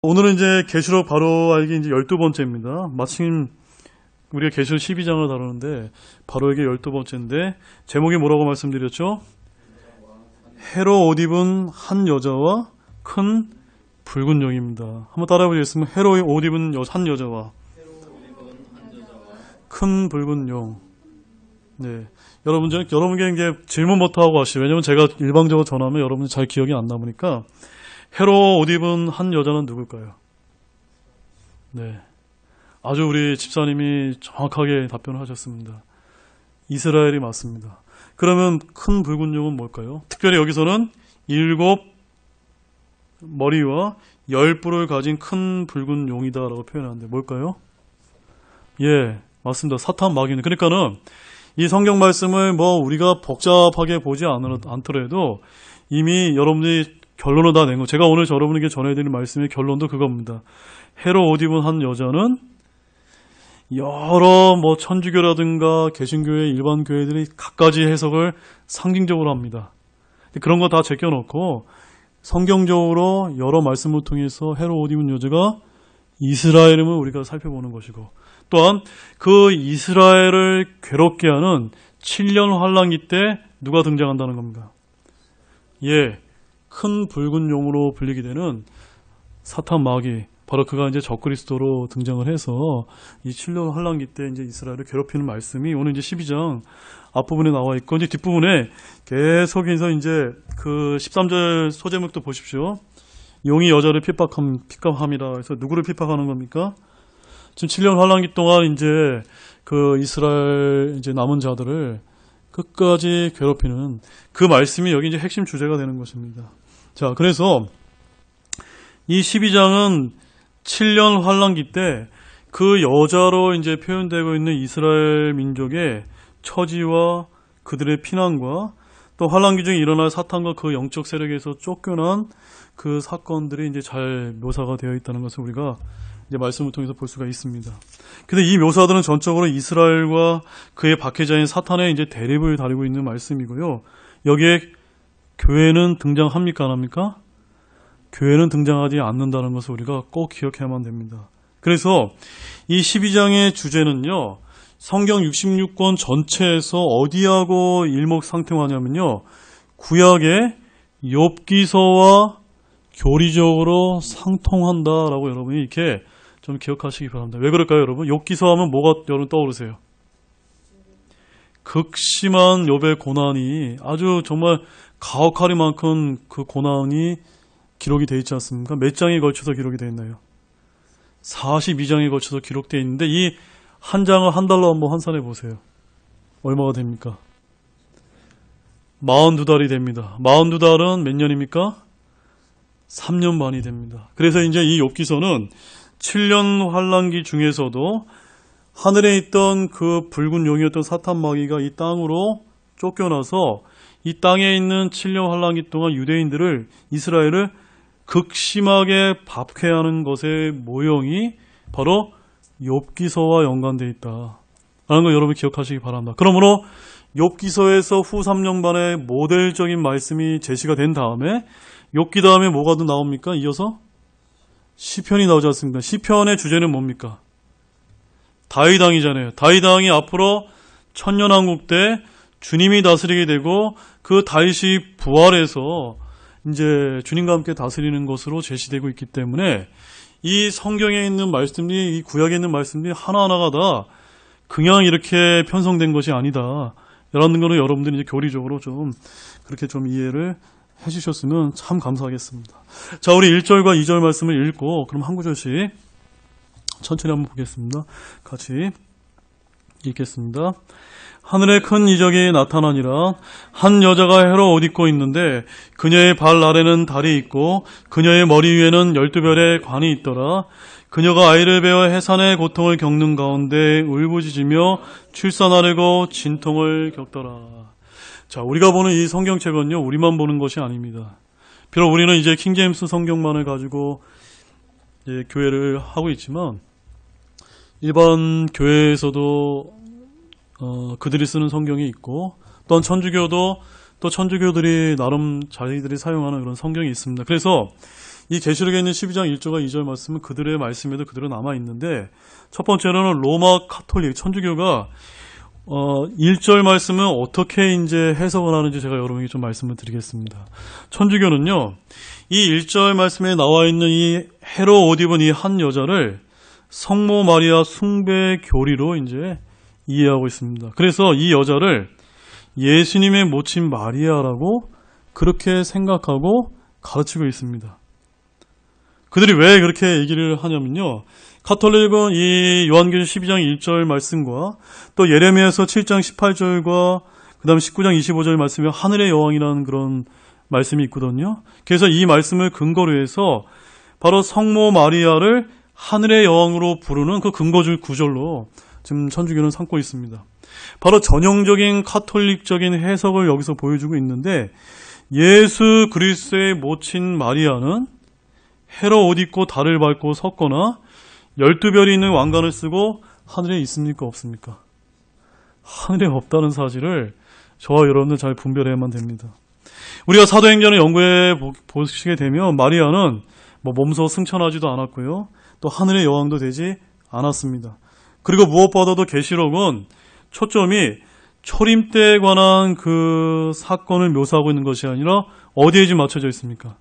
오늘은 이제 계시록 바로 알기 이제 12번째입니다. 마침 우리가 계시록 12장을 다루는데 바로 이게 12번째인데 제목이 뭐라고 말씀드렸죠? 해로 옷 입은 한 여자와 큰 붉은 용입니다. 한번 따라해 보시겠습니다. 해로 옷 입은 한 여자와 큰 붉은 용. 네. 여러분께 이제 질문부터 하고 하시죠. 왜냐면 제가 일방적으로 전하면 여러분이 잘 기억이 안 남으니까 해로 옷 입은 한 여자는 누굴까요? 네. 아주 우리 집사님이 정확하게 답변을 하셨습니다. 이스라엘이 맞습니다. 그러면 큰 붉은 용은 뭘까요? 특별히 여기서는 7 머리와 10뿔을 가진 큰 붉은 용이다라고 표현하는데 뭘까요? 예, 맞습니다. 사탄 마귀는. 그러니까는 이 성경 말씀을 우리가 복잡하게 보지 않더라도 이미 여러분이 결론을 다 낸 거. 제가 오늘 여러분에게 전해드릴 말씀의 결론도 그겁니다. 해로 옷 입은 한 여자는 여러 천주교라든가 개신교회 일반 교회들이 갖가지 해석을 상징적으로 합니다. 그런 거 다 제껴놓고 성경적으로 여러 말씀을 통해서 해로 옷 입은 여자가 이스라엘임을 우리가 살펴보는 것이고, 또한 그 이스라엘을 괴롭게 하는 7년 환란기 때 누가 등장한다는 겁니다. 예, 큰 붉은 용으로 불리게 되는 사탄 마귀, 바로 그가 이제 적그리스도로 등장을 해서 이 7년 환란기 때 이제 이스라엘을 괴롭히는 말씀이 오늘 이제 12장 앞부분에 나와 있고, 이제 뒷부분에 계속해서 이제 그 13절 소제목도 보십시오. 용이 여자를 핍박함이라 해서 누구를 핍박하는 겁니까? 지금 7년 환란기 동안 이제 그 이스라엘 이제 남은 자들을 끝까지 괴롭히는 그 말씀이 여기 이제 핵심 주제가 되는 것입니다. 자, 그래서 이 12장은 7년 환란기 때 그 여자로 이제 표현되고 있는 이스라엘 민족의 처지와 그들의 피난과 또 환란기 중에 일어날 사탄과 그 영적 세력에서 쫓겨난 그 사건들이 이제 잘 묘사가 되어 있다는 것을 우리가 이제 말씀을 통해서 볼 수가 있습니다. 근데 이 묘사들은 전적으로 이스라엘과 그의 박해자인 사탄의 이제 대립을 다루고 있는 말씀이고요. 여기에 교회는 등장합니까, 안 합니까? 교회는 등장하지 않는다는 것을 우리가 꼭 기억해야만 됩니다. 그래서 이 12장의 주제는요, 성경 66권 전체에서 어디하고 일목상통하냐면요, 구약의 욥기서와 교리적으로 상통한다라고 여러분이 이렇게 좀 기억하시기 바랍니다. 왜 그럴까요, 여러분? 욥기서 하면 뭐가 여러분 떠오르세요? 극심한 욥의 고난이 아주 정말 가혹하리만큼 그 고난이 기록이 되어 있지 않습니까? 몇 장에 걸쳐서 기록이 되어 있나요? 42장에 걸쳐서 기록되어 있는데 이 한 장을 한 달로 한번 환산해 보세요. 얼마가 됩니까? 42달이 됩니다. 42달은 몇 년입니까? 3년 반이 됩니다. 그래서 이제 이 욥기서는 7년 환란기 중에서도 하늘에 있던 그 붉은 용이었던 사탄 마귀가 이 땅으로 쫓겨나서 이 땅에 있는 7년 환란기 동안 유대인들을, 이스라엘을 극심하게 박해하는 것의 모형이 바로 욥기서와 연관되어 있다 라는 걸 여러분 기억하시기 바랍니다. 그러므로 욥기서에서 후 3년반의 모델적인 말씀이 제시가 된 다음에 욥기 다음에 뭐가 더 나옵니까? 이어서 시편이 나오지 않습니까? 시편의 주제는 뭡니까? 다윗 왕이잖아요. 다윗 왕이 앞으로 천년왕국 때 주님이 다스리게 되고 그 다윗이 부활해서 이제 주님과 함께 다스리는 것으로 제시되고 있기 때문에 이 성경에 있는 말씀이, 이 구약에 있는 말씀이 하나하나가 다 그냥 이렇게 편성된 것이 아니다. 이런 거는 여러분들이 이제 교리적으로 좀 그렇게 좀 이해를 해주셨으면 참 감사하겠습니다. 자, 우리 1절과 2절 말씀을 읽고 그럼 한 구절씩 천천히 한번 보겠습니다. 같이 읽겠습니다. 하늘에 큰 이적이 나타나니라. 한 여자가 해로 옷 입고 있는데 그녀의 발 아래는 달이 있고 그녀의 머리 위에는 12별의 관이 있더라. 그녀가 아이를 베어 해산의 고통을 겪는 가운데 울부짖으며 출산하려고 진통을 겪더라. 자, 우리가 보는 이 성경책은요, 우리만 보는 것이 아닙니다. 비록 우리는 이제 킹제임스 성경만을 가지고 이제 교회를 하고 있지만 일반 교회에서도 그들이 쓰는 성경이 있고, 또한 천주교도 또 천주교들이 나름 자기들이 사용하는 그런 성경이 있습니다. 그래서 이 계시록에 있는 12장 1절과 2절 말씀은 그들의 말씀에도 그대로 남아있는데, 첫 번째로는 로마 카톨릭 천주교가 1절 말씀은 어떻게 이제 해석을 하는지 제가 여러분에게 좀 말씀을 드리겠습니다. 천주교는요, 이 1절 말씀에 나와 있는 이 헤로 옷 입은 이 한 여자를 성모 마리아 숭배 교리로 이제 이해하고 있습니다. 그래서 이 여자를 예수님의 모친 마리아라고 그렇게 생각하고 가르치고 있습니다. 그들이 왜 그렇게 얘기를 하냐면요, 카톨릭은 이 요한계시록 12장 1절 말씀과 또 예레미야서 7장 18절과 그 다음 19장 25절 말씀에 하늘의 여왕이라는 그런 말씀이 있거든요. 그래서 이 말씀을 근거로 해서 바로 성모 마리아를 하늘의 여왕으로 부르는 그 근거줄 구절로 지금 천주교는 삼고 있습니다. 바로 전형적인 카톨릭적인 해석을 여기서 보여주고 있는데, 예수 그리스도의 모친 마리아는 헤로 옷 입고 달을 밟고 섰거나 12별이 있는 왕관을 쓰고 하늘에 있습니까, 없습니까? 하늘에 없다는 사실을 저와 여러분들 잘 분별해야만 됩니다. 우리가 사도행전을 연구해 보시게 되면 마리아는 몸소 승천하지도 않았고요, 또 하늘의 여왕도 되지 않았습니다. 그리고 무엇보다도 계시록은 초점이 초림 때에 관한 그 사건을 묘사하고 있는 것이 아니라 어디에 지금 맞춰져 있습니까?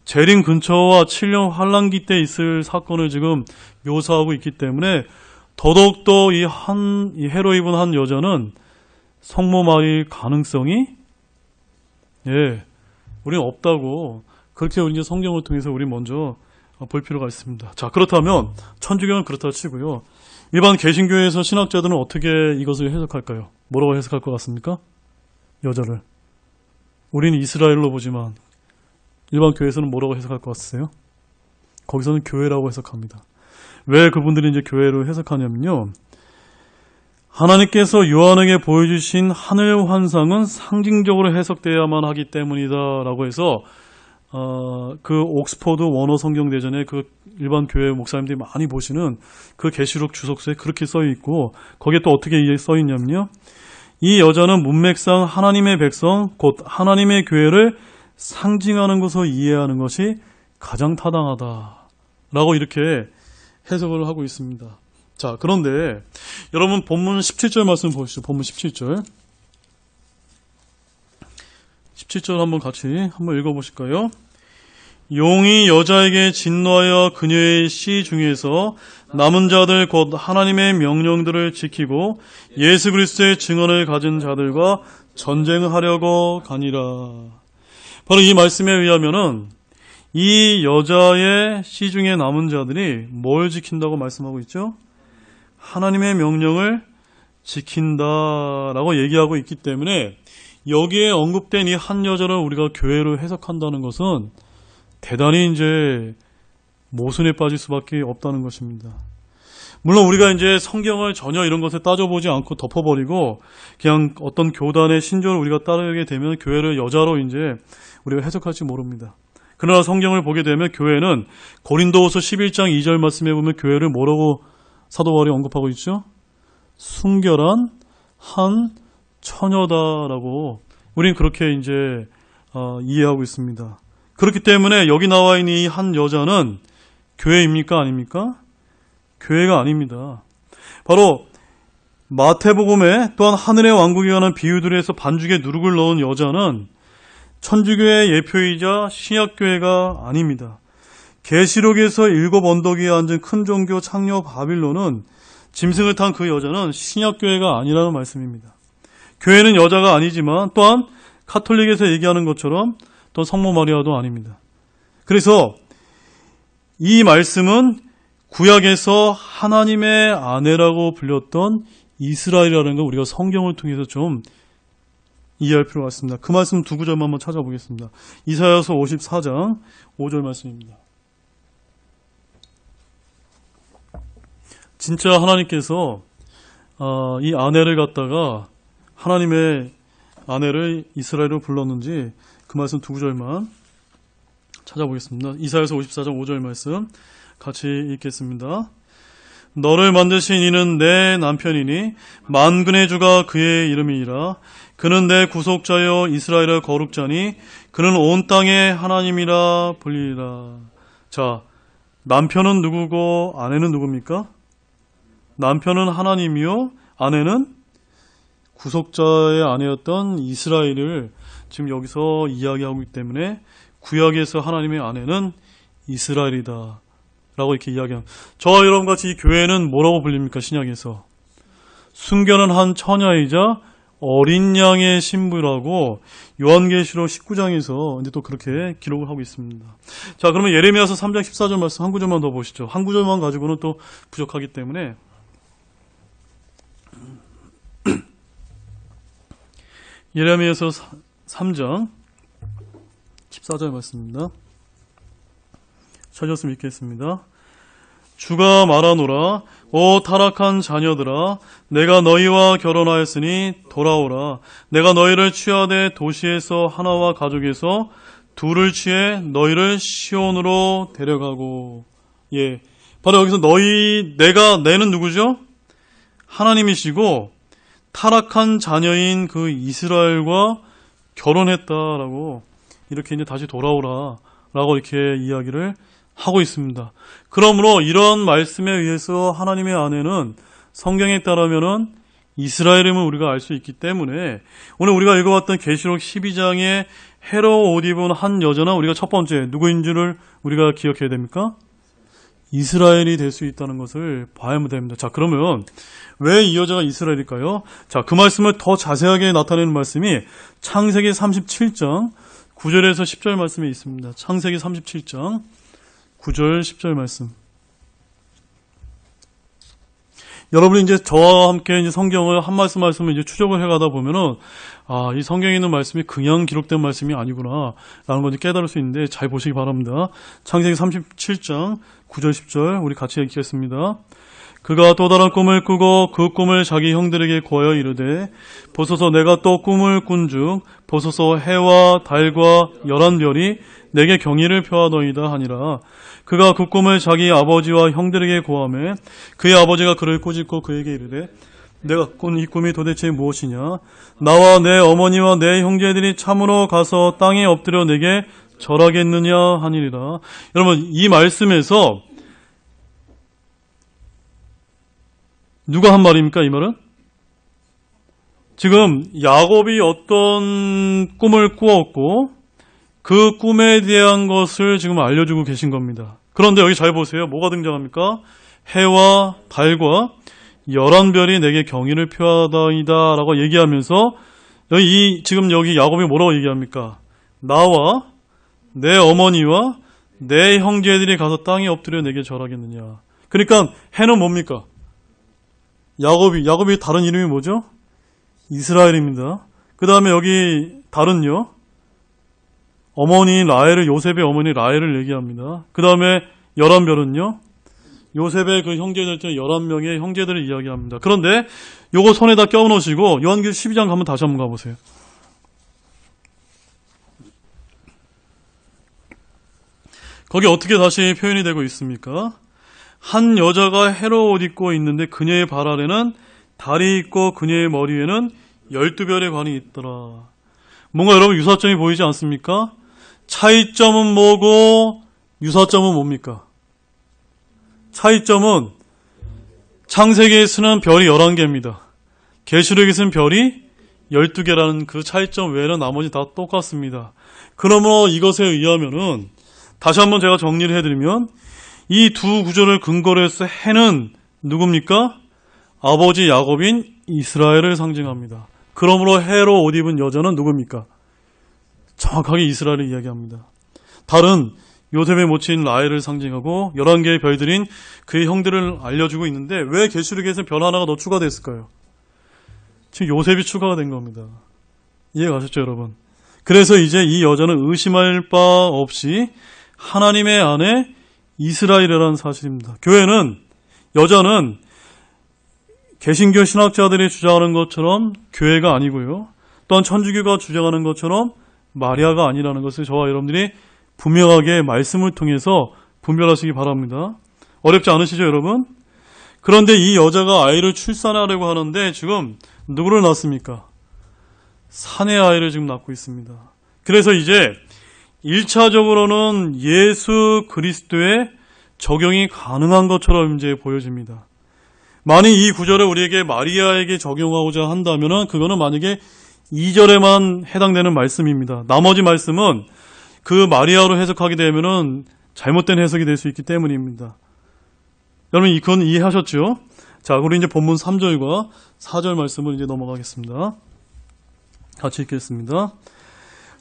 재림 근처와 7년 환란기 때 있을 사건을 지금 묘사하고 있기 때문에 더더욱더 이 헤로 입은 한 여자는 성모 마리아일 가능성이 우리는 없다고, 그렇게 우리 성경을 통해서 우리 먼저 볼 필요가 있습니다. 자, 그렇다면 천주교는 그렇다 치고요, 일반 개신교에서 신학자들은 어떻게 이것을 해석할까요? 뭐라고 해석할 것 같습니까? 여자를. 우리는 이스라엘로 보지만 일반 교회에서는 뭐라고 해석할 것 같으세요? 거기서는 교회라고 해석합니다. 왜 그분들이 이제 교회로 해석하냐면요, 하나님께서 요한에게 보여주신 하늘 환상은 상징적으로 해석되어야만 하기 때문이다 라고 해서 그 옥스퍼드 원어 성경 대전에 그 일반 교회 목사님들이 많이 보시는 그 계시록 주석서에 그렇게 써 있고, 거기에 또 어떻게 써 있냐면요, 이 여자는 문맥상 하나님의 백성 곧 하나님의 교회를 상징하는 것으로 이해하는 것이 가장 타당하다라고 이렇게 해석을 하고 있습니다. 자, 그런데 여러분 본문 17절 말씀 보시죠. 본문 17절. 17절 한번 같이 한번 읽어보실까요? 용이 여자에게 진노하여 그녀의 씨 중에서 남은 자들 곧 하나님의 명령들을 지키고 예수 그리스도의 증언을 가진 자들과 전쟁하려고 가니라. 바로 이 말씀에 의하면은 이 여자의 씨 중에 남은 자들이 뭘 지킨다고 말씀하고 있죠? 하나님의 명령을 지킨다라고 얘기하고 있기 때문에 여기에 언급된 이 한 여자를 우리가 교회로 해석한다는 것은 대단히 이제 모순에 빠질 수밖에 없다는 것입니다. 물론 우리가 이제 성경을 전혀 이런 것에 따져보지 않고 덮어버리고 그냥 어떤 교단의 신조를 우리가 따르게 되면 교회를 여자로 이제 우리가 해석할지 모릅니다. 그러나 성경을 보게 되면 교회는 고린도후서 11장 2절 말씀에 보면 교회를 뭐라고 사도 바울이 언급하고 있죠? 순결한 한 처녀다라고 우리는 그렇게 이제 이해하고 있습니다. 그렇기 때문에 여기 나와 있는 이 한 여자는 교회입니까? 아닙니까? 교회가 아닙니다. 바로 마태복음에 또한 하늘의 왕국에 관한 비유들에서 반죽에 누룩을 넣은 여자는 천주교의 예표이자 신약교회가 아닙니다. 계시록에서 7 언덕 위에 앉은 큰 종교 창녀 바빌론은 짐승을 탄 그 여자는 신약교회가 아니라는 말씀입니다. 교회는 여자가 아니지만 또한 카톨릭에서 얘기하는 것처럼 또 성모 마리아도 아닙니다. 그래서 이 말씀은 구약에서 하나님의 아내라고 불렸던 이스라엘이라는 걸 우리가 성경을 통해서 좀 이해할 필요가 있습니다. 그 말씀 두 구절만 한번 찾아보겠습니다. 이사야서 54장 5절 말씀입니다. 진짜 하나님께서 이 아내를 갖다가 하나님의 아내를 이스라엘로 불렀는지 그 말씀 두 구절만 찾아보겠습니다. 이사야서 54장 5절 말씀 같이 읽겠습니다. 너를 만드신 이는 내 남편이니 만군의 주가 그의 이름이니라. 그는 내 구속자여 이스라엘의 거룩자니 그는 온 땅의 하나님이라 불리리라. 자, 남편은 누구고 아내는 누굽니까? 남편은 하나님이요, 아내는 구속자의 아내였던 이스라엘을 지금 여기서 이야기하고 있기 때문에 구약에서 하나님의 아내는 이스라엘이다 라고 이렇게 이야기합니다. 저와 여러분같이 이 교회는 뭐라고 불립니까? 신약에서 순결한 한 처녀이자 어린 양의 신부라고 요한계시록 19장에서 이제 또 그렇게 기록을 하고 있습니다. 자, 그러면 예레미야서 3장 14절 말씀 한 구절만 더 보시죠. 한 구절만 가지고는 또 부족하기 때문에 예레미야서 3장 14절 말씀입니다. 찾았으면 읽겠습니다. 주가 말하노라. 오 타락한 자녀들아, 내가 너희와 결혼하였으니 돌아오라. 내가 너희를 취하되 도시에서 하나와 가족에서 둘을 취해 너희를 시온으로 데려가고. 예, 바로 여기서 내는 누구죠? 하나님이시고 타락한 자녀인 그 이스라엘과 결혼했다라고 이렇게 이제 다시 돌아오라라고 이렇게 이야기를 하고 있습니다. 그러므로 이런 말씀에 의해서 하나님의 아내는 성경에 따르면은 이스라엘임을 우리가 알 수 있기 때문에 오늘 우리가 읽어봤던 계시록 12장에 헤로 옷 입은 한 여자는 우리가 첫 번째 누구인 줄을 우리가 기억해야 됩니까? 이스라엘이 될 수 있다는 것을 봐야 됩니다. 자, 그러면 왜 이 여자가 이스라엘일까요? 자, 그 말씀을 더 자세하게 나타내는 말씀이 창세기 37장 9절에서 10절 말씀에 있습니다. 창세기 37장 9절 10절 말씀. 여러분이 이제 저와 함께 이제 성경을 한 말씀을 이제 추적을 해가다 보면은 이 성경에 있는 말씀이 그냥 기록된 말씀이 아니구나 라는 걸 깨달을 수 있는데 잘 보시기 바랍니다. 창세기 37장 9절 10절 우리 같이 읽겠습니다. 그가 또 다른 꿈을 꾸고 그 꿈을 자기 형들에게 고하여 이르되 보소서 내가 또 꿈을 꾼즉 보소서 해와 달과 11별이 내게 경의를 표하더이다 하니라. 그가 그 꿈을 자기 아버지와 형들에게 고하매 그의 아버지가 그를 꾸짖고 그에게 이르되 내가 꾼 이 꿈이 도대체 무엇이냐? 나와 내 어머니와 내 형제들이 참으로 가서 땅에 엎드려 내게 절하겠느냐 하니라. 여러분, 이 말씀에서 누가 한 말입니까? 이 말은? 지금 야곱이 어떤 꿈을 꾸었고 그 꿈에 대한 것을 지금 알려주고 계신 겁니다. 그런데 여기 잘 보세요. 뭐가 등장합니까? 해와 달과 11별이 내게 경의를 표하다이다 라고 얘기하면서 지금 여기 야곱이 뭐라고 얘기합니까? 나와 내 어머니와 내 형제들이 가서 땅에 엎드려 내게 절하겠느냐. 그러니까 해는 뭡니까? 야곱이 다른 이름이 뭐죠? 이스라엘입니다. 그 다음에 여기 달은요, 어머니 라헬을, 요셉의 어머니 라헬을 얘기합니다. 그 다음에 11별은요, 요셉의 그 형제들 중 11명의 형제들을 이야기합니다. 그런데 요거 손에다 껴놓으시고 요한계시록 12장 가면 다시 한번 가보세요. 거기 어떻게 다시 표현이 되고 있습니까? 한 여자가 해로 옷 입고 있는데 그녀의 발 아래는 달이 있고 그녀의 머리에는 12별의 관이 있더라. 뭔가 여러분 유사점이 보이지 않습니까? 차이점은 뭐고 유사점은 뭡니까? 차이점은 창세기에 쓰는 별이 11개입니다. 계시록에 쓰는 별이 12개라는 그 차이점 외에는 나머지 다 똑같습니다. 그러므로 이것에 의하면은 다시 한번 제가 정리를 해드리면 이 두 구절을 근거로 해서 해는 누굽니까? 아버지 야곱인 이스라엘을 상징합니다. 그러므로 해로 옷 입은 여자는 누굽니까? 정확하게 이스라엘을 이야기합니다. 달은 요셉의 모친 라헬을 상징하고 11개의 별들인 그의 형들을 알려주고 있는데 왜 계시록에서 별 하나가 더 추가됐을까요? 지금 요셉이 추가가 된 겁니다. 이해 가셨죠, 여러분? 그래서 이제 이 여자는 의심할 바 없이 하나님의 아내 이스라엘이라는 사실입니다. 여자는 개신교 신학자들이 주장하는 것처럼 교회가 아니고요. 또한 천주교가 주장하는 것처럼 마리아가 아니라는 것을 저와 여러분들이 분명하게 말씀을 통해서 분별하시기 바랍니다. 어렵지 않으시죠, 여러분? 그런데 이 여자가 아이를 출산하려고 하는데 지금 누구를 낳습니까? 사내 아이를 지금 낳고 있습니다. 그래서 이제 1차적으로는 예수 그리스도의 적용이 가능한 것처럼 이제 보여집니다. 만약 이 구절을 우리에게 마리아에게 적용하고자 한다면 그거는 만약에 2절에만 해당되는 말씀입니다. 나머지 말씀은 그 마리아로 해석하게 되면은 잘못된 해석이 될 수 있기 때문입니다. 여러분 이건 이해하셨죠? 자, 우리 이제 본문 3절과 4절 말씀을 이제 넘어가겠습니다. 같이 읽겠습니다.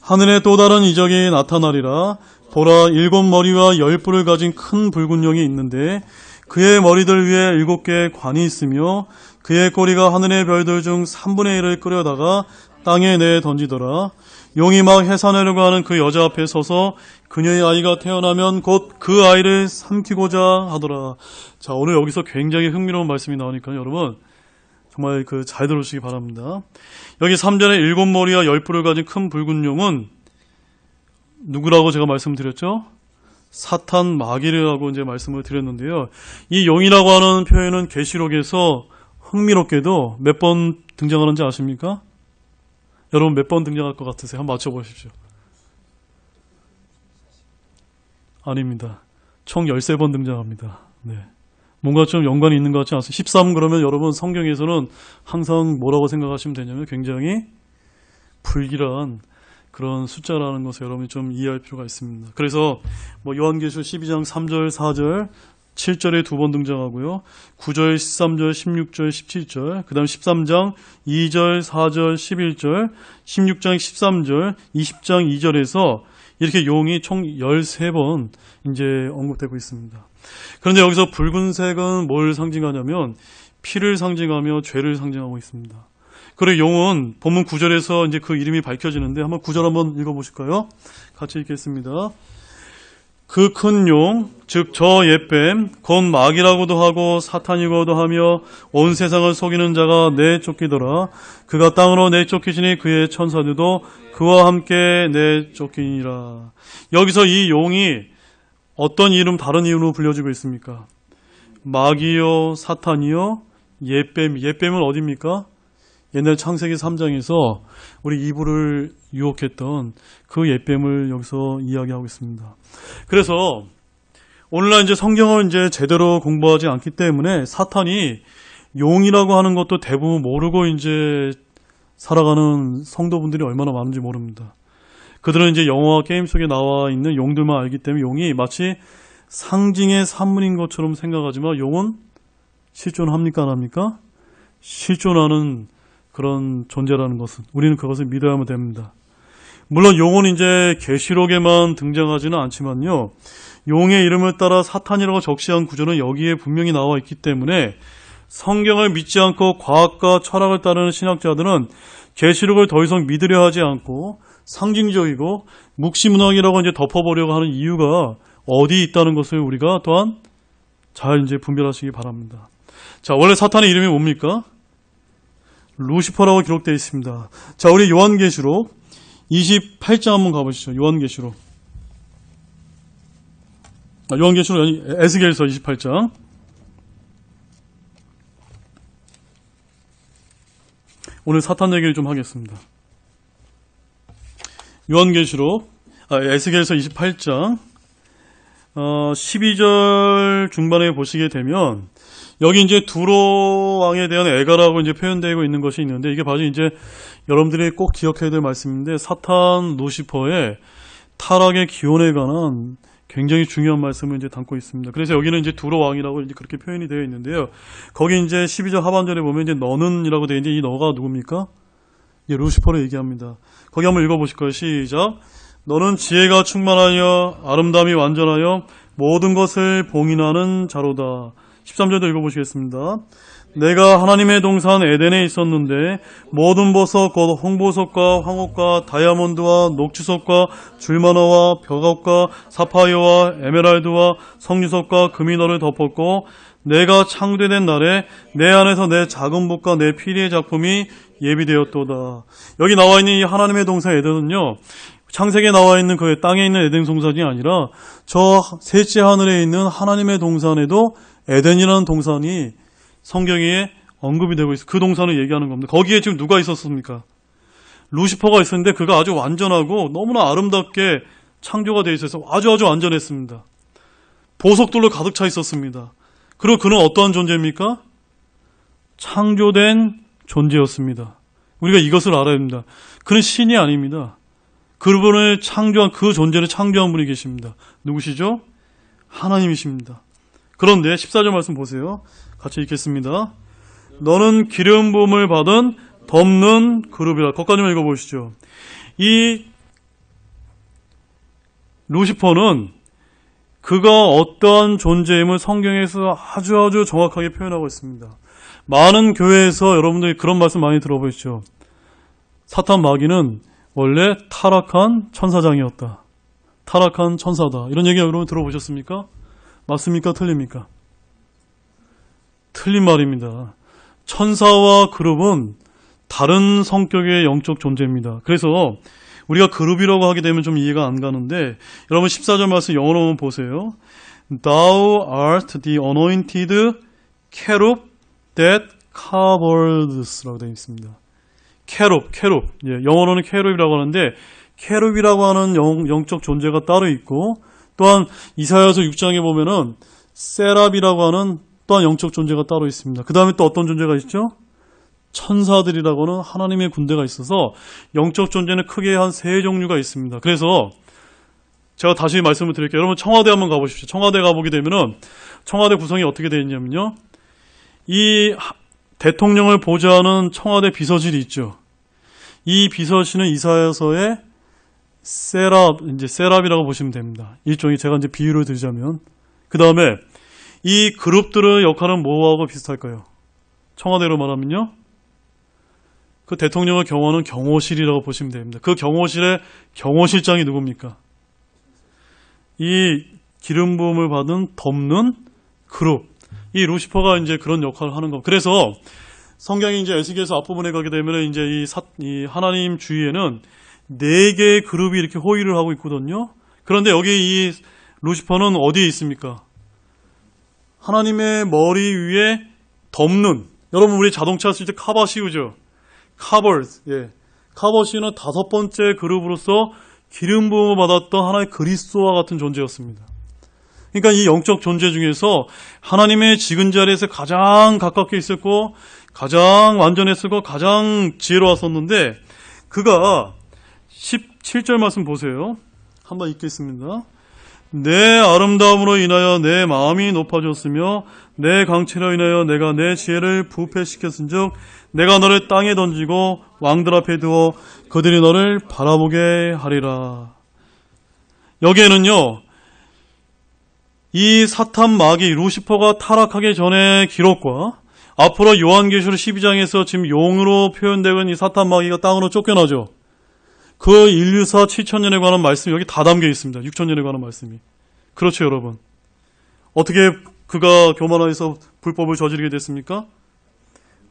하늘에 또 다른 이적이 나타나리라. 보라, 7머리와 10뿔을 가진 큰 붉은 용이 있는데 그의 머리들 위에 7개의 관이 있으며 그의 꼬리가 하늘의 별들 중 3분의 1을 끌어다가 땅에 내 던지더라. 용이 막 해산하려고 하는 그 여자 앞에 서서 그녀의 아이가 태어나면 곧 그 아이를 삼키고자 하더라. 자, 오늘 여기서 굉장히 흥미로운 말씀이 나오니까 여러분 정말 잘 들으시기 바랍니다. 여기 3절에 7머리와 10뿔을 가진 큰 붉은 용은 누구라고 제가 말씀드렸죠? 사탄 마귀라고 이제 말씀을 드렸는데요. 이 용이라고 하는 표현은 계시록에서 흥미롭게도 몇 번 등장하는지 아십니까? 여러분 몇 번 등장할 것 같으세요? 한번 맞춰보십시오. 아닙니다. 총 13번 등장합니다. 네. 뭔가 좀 연관이 있는 것 같지 않습니까? 13 그러면 여러분 성경에서는 항상 뭐라고 생각하시면 되냐면 굉장히 불길한 그런 숫자라는 것을 여러분이 좀 이해할 필요가 있습니다. 그래서 요한계시록 12장 3절, 4절, 7절에 2번 등장하고요. 9절, 13절, 16절, 17절, 그 다음 13장 2절, 4절, 11절, 16장 13절, 20장 2절에서 이렇게 용이 총 13번 이제 언급되고 있습니다. 그런데 여기서 붉은색은 뭘 상징하냐면 피를 상징하며 죄를 상징하고 있습니다. 그리고 용은 본문 9절에서 이제 그 이름이 밝혀지는데 한번 9절 한번 읽어보실까요? 같이 읽겠습니다. 그 큰 용, 즉 저 옛뱀, 곧 마귀라고도 하고 사탄이고도 하며 온 세상을 속이는 자가 내쫓기더라. 그가 땅으로 내쫓기시니 그의 천사들도 그와 함께 내쫓기니라. 여기서 이 용이 어떤 이름, 다른 이름으로 불려지고 있습니까? 마귀요, 사탄이요, 옛뱀. 옛뱀은 어디입니까? 옛날 창세기 3장에서 우리 이브를 유혹했던 그 옛뱀을 여기서 이야기하고 있습니다. 그래서 오늘날 이제 성경을 이제 제대로 공부하지 않기 때문에 사탄이 용이라고 하는 것도 대부분 모르고 이제 살아가는 성도분들이 얼마나 많은지 모릅니다. 그들은 이제 영화와 게임 속에 나와 있는 용들만 알기 때문에 용이 마치 상징의 산물인 것처럼 생각하지만 용은 실존합니까 안 합니까? 실존하는 그런 존재라는 것은 우리는 그것을 믿어야만 됩니다. 물론 용은 이제 계시록에만 등장하지는 않지만요. 용의 이름을 따라 사탄이라고 적시한 구절은 여기에 분명히 나와 있기 때문에 성경을 믿지 않고 과학과 철학을 따르는 신학자들은 계시록을 더 이상 믿으려 하지 않고 상징적이고 묵시문학이라고 이제 덮어보려고 하는 이유가 어디 있다는 것을 우리가 또한 잘 이제 분별하시기 바랍니다. 자, 원래 사탄의 이름이 뭡니까? 루시퍼라고 기록되어 있습니다. 자, 우리 요한계시록 28장 한번 가보시죠. 요한계시록 에스겔서 28장. 오늘 사탄 얘기를 좀 하겠습니다. 요한계시록 에스겔서 28장 12절 중반에 보시게 되면 여기 이제 두로 왕에 대한 애가라고 이제 표현되고 있는 것이 있는데 이게 바로 이제 여러분들이 꼭 기억해야 될 말씀인데 사탄 루시퍼의 타락의 기원에 관한 굉장히 중요한 말씀을 이제 담고 있습니다. 그래서 여기는 이제 두로 왕이라고 이제 그렇게 표현이 되어 있는데요. 거기 이제 12절 하반절에 보면 이제 너는이라고 되어 있는데 이 너가 누굽니까? 예, 루시퍼를 얘기합니다. 거기 한번 읽어보실 거예요. 시작. 너는 지혜가 충만하여 아름다움이 완전하여 모든 것을 봉인하는 자로다. 13절도 읽어보시겠습니다. 내가 하나님의 동산 에덴에 있었는데 모든 보석 곧 홍보석과 황옥과 다이아몬드와 녹주석과 줄마나와 벽옥과 사파이어와 에메랄드와 석류석과 금이 너를 덮었고 내가 창조된 날에 내 안에서 내 작은 복과 내 피리의 작품이 예비되었도다. 여기 나와 있는 이 하나님의 동산 에덴은요, 창세기에 나와 있는 그 땅에 있는 에덴 동산이 아니라 저 셋째 하늘에 있는 하나님의 동산에도 에덴이라는 동산이 성경에 언급이 되고 있어요. 그 동산을 얘기하는 겁니다. 거기에 지금 누가 있었습니까? 루시퍼가 있었는데 그가 아주 완전하고 너무나 아름답게 창조가 되어 있어서 아주 완전했습니다. 보석들로 가득 차 있었습니다. 그리고 그는 어떠한 존재입니까? 창조된 존재였습니다. 우리가 이것을 알아야 합니다. 그는 신이 아닙니다. 그분을 창조한 그 존재를 창조한 분이 계십니다. 누구시죠? 하나님이십니다. 그런데 14절 말씀 보세요. 같이 읽겠습니다. 너는 기름 부음을 받은 덮는 그룹이라. 거기까지만 읽어보시죠. 이 루시퍼는 그가 어떠한 존재임을 성경에서 아주 정확하게 표현하고 있습니다. 많은 교회에서 여러분들이 그런 말씀 많이 들어보시죠. 사탄 마귀는 원래 타락한 천사장이었다. 타락한 천사다. 이런 얘기 여러분 들어보셨습니까? 맞습니까? 틀립니까? 틀린 말입니다. 천사와 그룹은 다른 성격의 영적 존재입니다. 그래서 우리가 그룹이라고 하게 되면 좀 이해가 안 가는데 여러분 14절 말씀 영어로 한번 보세요. Thou art the anointed cherub that covered 라고 되어 있습니다. 캐룹. 예, 영어로는 캐룹이라고 하는데 캐룹이라고 하는 영적 존재가 따로 있고 또한 이사야서 6장에 보면은 세랍이라고 하는 또한 영적 존재가 따로 있습니다. 그 다음에 또 어떤 존재가 있죠? 천사들이라고는 하나님의 군대가 있어서 영적 존재는 크게 한 세 종류가 있습니다. 그래서 제가 다시 말씀을 드릴게요. 여러분 청와대 한번 가보십시오. 청와대 가보게 되면은 청와대 구성이 어떻게 되어 있냐면요. 이 대통령을 보좌하는 청와대 비서실이 있죠. 이 비서실은 이사야서의 세랍이라고 보시면 됩니다. 일종의 제가 이제 비유를 드리자면 그 다음에 이 그룹들의 역할은 뭐하고 비슷할까요? 청와대로 말하면요. 그 대통령을 경호하는 경호실이라고 보시면 됩니다. 그 경호실의 경호실장이 누굽니까? 이 기름 부음을 받은 덮는 그룹. 이 루시퍼가 이제 그런 역할을 하는 겁니다. 그래서 성경이 이제 에스겔서 앞부분에 가게 되면 이제 이 하나님 주위에는 4개의 그룹이 이렇게 호위를 하고 있거든요. 그런데 여기 이 루시퍼는 어디에 있습니까? 하나님의 머리 위에 덮는. 여러분 우리 자동차 쓸 때 카바 씌우죠? 카버스. 예. 카버 씌우는 5번째 그룹으로서 기름 부음을 받았던 하나의 그리스도와 같은 존재였습니다. 그러니까 이 영적 존재 중에서 하나님의 지근 자리에서 가장 가깝게 있었고 가장 완전했었고 가장 지혜로웠었는데 그가 17절 말씀 보세요. 한번 읽겠습니다. 내 아름다움으로 인하여 내 마음이 높아졌으며 내 강체로 인하여 내가 내 지혜를 부패시켰은즉 내가 너를 땅에 던지고 왕들 앞에 두어 그들이 너를 바라보게 하리라. 여기에는요. 이 사탄 마귀 루시퍼가 타락하기 전의 기록과 앞으로 요한계시록 12장에서 지금 용으로 표현되고 있는 이 사탄 마귀가 땅으로 쫓겨나죠. 그 인류사 7천년에 관한 말씀이 여기 다 담겨 있습니다. 6천년에 관한 말씀이. 그렇죠, 여러분. 어떻게 그가 교만해서 불법을 저지르게 됐습니까?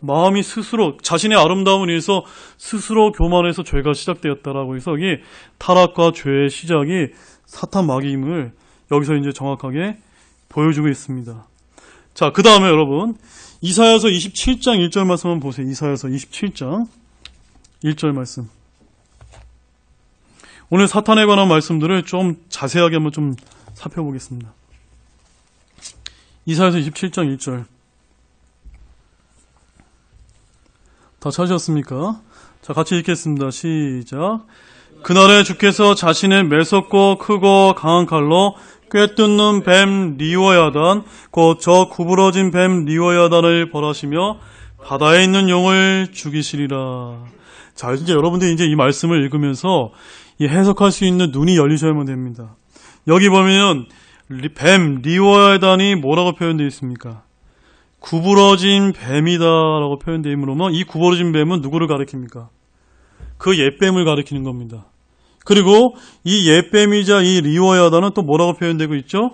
마음이 스스로 자신의 아름다움을 위해서 스스로 교만해서 죄가 시작되었다라고 해서 여기 타락과 죄의 시작이 사탄 마귀임을 여기서 이제 정확하게 보여주고 있습니다. 자, 그 다음에 여러분 이사야서 27장 1절 말씀 한번 보세요. 이사야서 27장 1절 말씀. 오늘 사탄에 관한 말씀들을 좀 자세하게 한번 좀 살펴보겠습니다. 이사야서 27장 1절. 다 찾으셨습니까? 자, 같이 읽겠습니다. 시작. 그날에 주께서 자신의 매섭고 크고 강한 칼로 꿰뚫는 뱀 리워야단 곧 저 구부러진 뱀 리워야단을 벌하시며 바다에 있는 용을 죽이시리라. 자, 이제 여러분들이 이제 이 말씀을 읽으면서 이 해석할 수 있는 눈이 열리셔야만 됩니다. 여기 보면 뱀 리워야단이 뭐라고 표현되어 있습니까? 구부러진 뱀이다라고 표현되어 있으면 이 구부러진 뱀은 누구를 가리킵니까? 그 옛뱀을 가리키는 겁니다. 그리고 이 옛뱀이자 이 리워야단은 또 뭐라고 표현되고 있죠?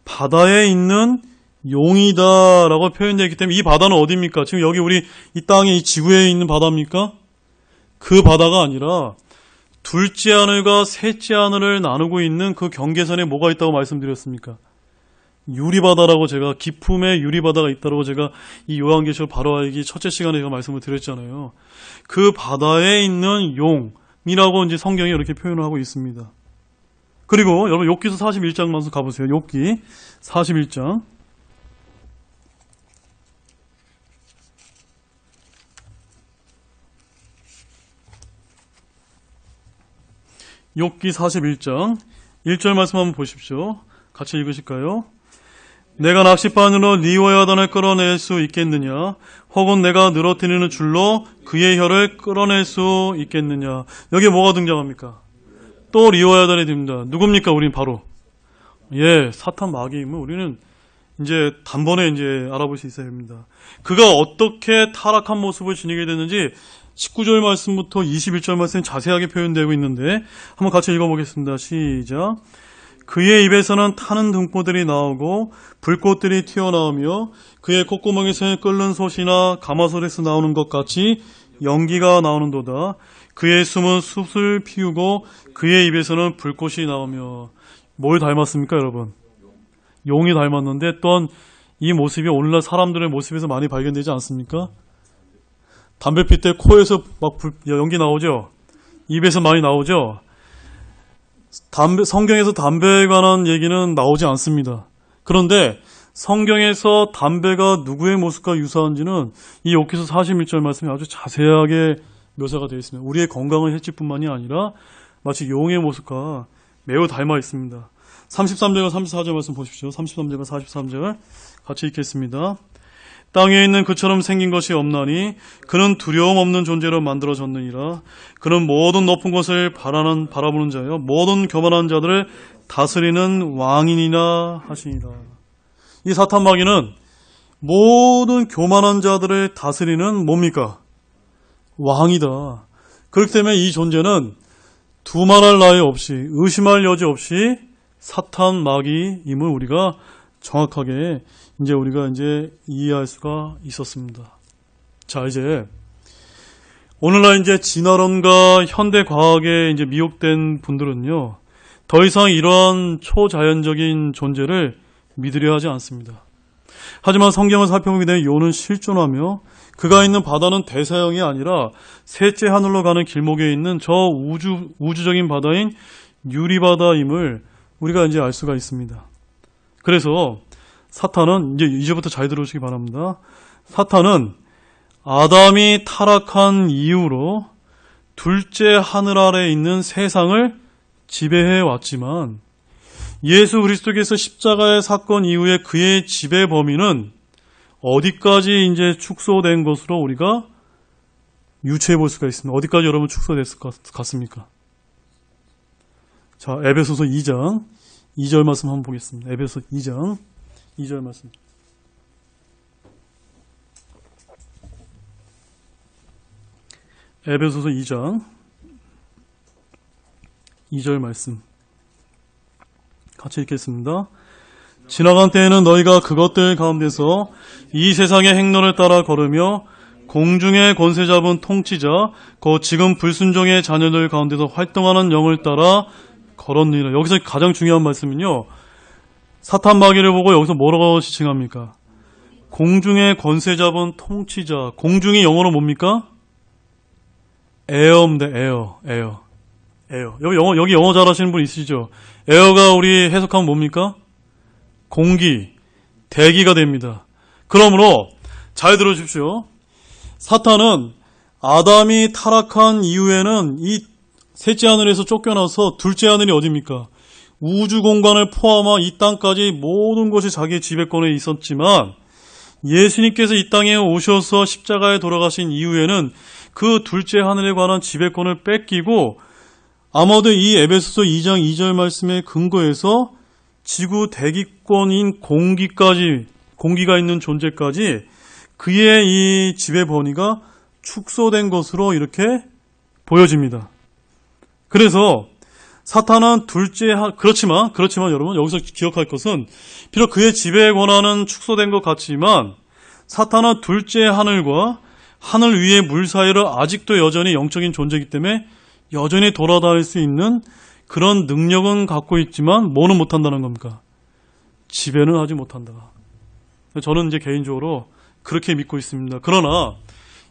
바다에 있는 용이다라고 표현되어 있기 때문에 이 바다는 어디입니까? 지금 여기 우리 이 땅에 이 지구에 있는 바다입니까? 그 바다가 아니라 둘째 하늘과 셋째 하늘을 나누고 있는 그 경계선에 뭐가 있다고 말씀드렸습니까? 유리바다라고 제가 기품의 유리바다가 있다고 제가 이 요한계시록 바로 알기 첫째 시간에 제가 말씀을 드렸잖아요. 그 바다에 있는 용이라고 이제 성경이 이렇게 표현을 하고 있습니다. 그리고 여러분 욥기서 41장만 가보세요. 욥기 41장. 욥기 41장 1절 말씀 한번 보십시오. 같이 읽으실까요? 내가 낚싯바늘로 리워야단을 끌어낼 수 있겠느냐? 혹은 내가 늘어뜨리는 줄로 그의 혀를 끌어낼 수 있겠느냐? 여기에 뭐가 등장합니까? 또 리워야단이 됩니다. 누굽니까? 우린 바로 사탄 마귀임을 우리는 이제 단번에 이제 알아볼 수 있어야 합니다. 그가 어떻게 타락한 모습을 지니게 됐는지 19절 말씀부터 21절 말씀이 자세하게 표현되고 있는데 한번 같이 읽어보겠습니다. 시작. 그의 입에서는 타는 등불들이 나오고 불꽃들이 튀어나오며 그의 콧구멍에서 끓는 솥이나 가마솥에서 나오는 것 같이 연기가 나오는도다. 그의 숨은 숯을 피우고 그의 입에서는 불꽃이 나오며. 뭘 닮았습니까, 여러분? 용이 닮았는데 또한 이 모습이 오늘날 사람들의 모습에서 많이 발견되지 않습니까? 담배 필 때 코에서 막 연기 나오죠? 입에서 많이 나오죠? 성경에서 담배에 관한 얘기는 나오지 않습니다. 그런데 성경에서 담배가 누구의 모습과 유사한지는 이 욥기서 41절 말씀이 아주 자세하게 묘사가 되어 있습니다. 우리의 건강을 해칠 뿐만이 아니라 마치 용의 모습과 매우 닮아 있습니다. 33절과 34절 말씀 보십시오. 33절과 43절 같이 읽겠습니다. 땅에 있는 그처럼 생긴 것이 없나니 그는 두려움 없는 존재로 만들어졌느니라. 그는 모든 높은 것을 바라보는 자여 모든 교만한 자들을 다스리는 왕이니라 하시니라. 이 사탄 마귀는 모든 교만한 자들을 다스리는 뭡니까? 왕이다. 그렇기 때문에 이 존재는 두말할 나위 없이 의심할 여지 없이 사탄 마귀임을 우리가 정확하게 우리가 이해할 수가 있었습니다. 자, 이제 오늘날 진화론과 현대 과학에 미혹된 분들은요, 더 이상 이러한 초자연적인 존재를 믿으려 하지 않습니다. 하지만 성경을 살펴보게 되면 요는 실존하며 그가 있는 바다는 대서양이 아니라 셋째 하늘로 가는 길목에 있는 저 우주적인 바다인 유리바다임을 우리가 알 수가 있습니다. 그래서 사탄은 이제부터 잘 들어오시기 바랍니다. 사탄은 아담이 타락한 이후로 둘째 하늘 아래에 있는 세상을 지배해 왔지만 예수 그리스도께서 십자가의 사건 이후에 그의 지배 범위는 어디까지 축소된 것으로 우리가 유추해 볼 수가 있습니다. 어디까지 여러분 축소됐을 것 같습니까? 자, 에베소서 2장 2절 말씀 한번 보겠습니다. 에베소 2장 2절 말씀. 에베소서 2장 2절 말씀 같이 읽겠습니다. 지나간 때에는 너희가 그것들 가운데서 이 세상의 행로를 따라 걸으며 공중의 권세 잡은 통치자 곧 지금 불순종의 자녀들 가운데서 활동하는 영을 따라 걸었느니라. 여기서 가장 중요한 말씀은요, 사탄 마귀를 보고 여기서 뭐라고 지칭합니까? 공중의 권세 잡은 통치자. 공중이 영어로 뭡니까? 에어입니다. 에어. 여기 영어 잘하시는 분 있으시죠? 에어가 우리 해석하면 뭡니까? 공기, 대기가 됩니다. 그러므로 잘 들어주십시오. 사탄은 아담이 타락한 이후에는 이 셋째 하늘에서 쫓겨나서 둘째 하늘이 어디입니까? 우주 공간을 포함한 이 땅까지 모든 것이 자기의 지배권에 있었지만 예수님께서 이 땅에 오셔서 십자가에 돌아가신 이후에는 그 둘째 하늘에 관한 지배권을 뺏기고 아마도 이 에베소서 2장 2절 말씀에 근거해서 지구 대기권인 공기가 있는 존재까지 그의 이 지배 범위가 축소된 것으로 이렇게 보여집니다. 그래서 사탄은 그렇지만 여러분 여기서 기억할 것은 비록 그의 지배 권한은 축소된 것 같지만 사탄은 둘째 하늘과 하늘 위의 물 사이를 아직도 여전히 영적인 존재이기 때문에 여전히 돌아다닐 수 있는 그런 능력은 갖고 있지만 뭐는 못한다는 겁니까? 지배는 하지 못한다. 저는 이제 개인적으로 그렇게 믿고 있습니다. 그러나